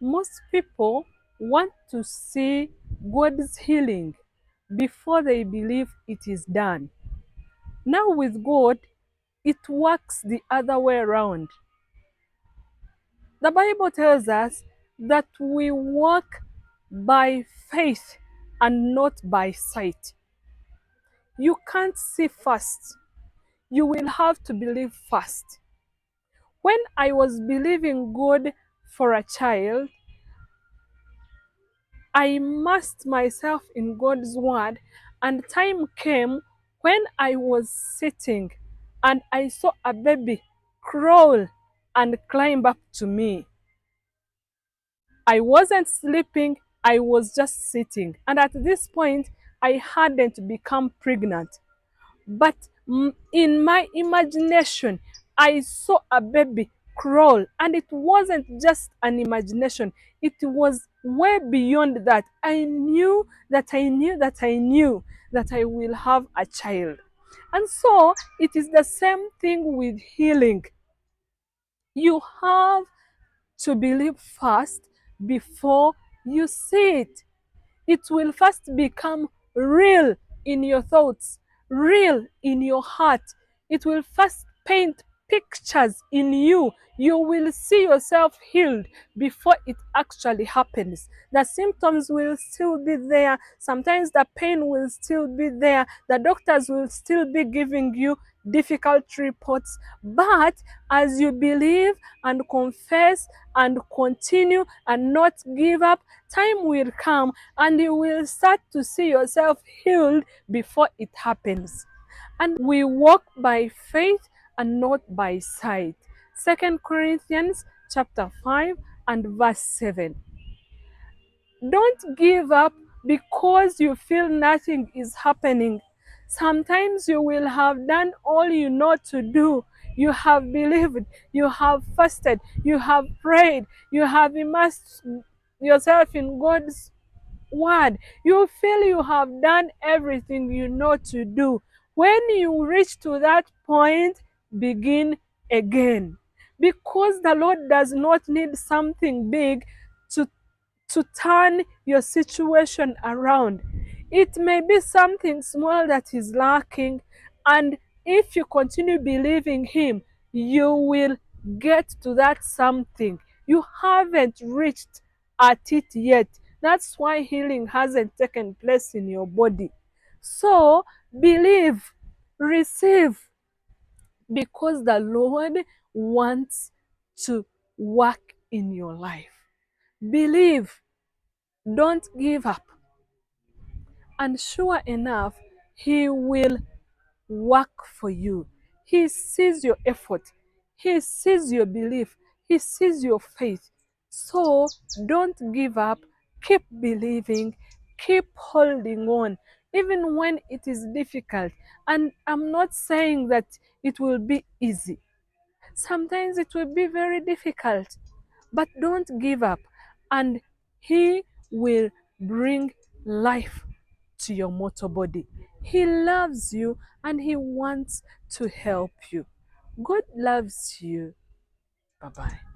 Most people want to see God's healing before they believe it is done. Now, with God, it works the other way around. The Bible tells us that we walk by faith and not by sight. You can't see first. You will have to believe first. When I was believing God for a child, I immersed myself in God's word, and time came when I was sitting and I saw a baby crawl and climb up to me. I wasn't sleeping, I was just sitting. And at this point, I hadn't become pregnant. But in my imagination, I saw a baby crawl, and it wasn't just an imagination, it was way beyond that. I knew that I knew that I knew that I will have a child. And so it is the same thing with healing. You have to believe first before you see it. It will first become real in your thoughts, real in your heart. It will first paint pictures in you. You will see yourself healed before it actually happens. The symptoms will still be there. Sometimes the pain will still be there. The doctors will still be giving you difficult reports. But as you believe and confess and continue and not give up, time will come and you will start to see yourself healed before it happens. And we walk by faith and not by sight. 2 Corinthians chapter 5 and verse 7. Don't give up because you feel nothing is happening. Sometimes you will have done all you know to do. You have believed, you have fasted, you have prayed, you have immersed yourself in God's word. You feel you have done everything you know to do. When you reach to that point, begin again. Because the Lord does not need something big to turn your situation around. It may be something small that is lacking, and if you continue believing Him, you will get to that something. You haven't reached at it yet. That's why healing hasn't taken place in your body. So believe, receive, because the Lord wants to work in your life. Believe, don't give up. And sure enough, He will work for you. He sees your effort. He sees your belief. He sees your faith. So don't give up. Keep believing. Keep holding on. Even when it is difficult. And I'm not saying that it will be easy. Sometimes it will be very difficult. But don't give up. And He will bring life to your mortal body. He loves you and He wants to help you. God loves you. Bye bye.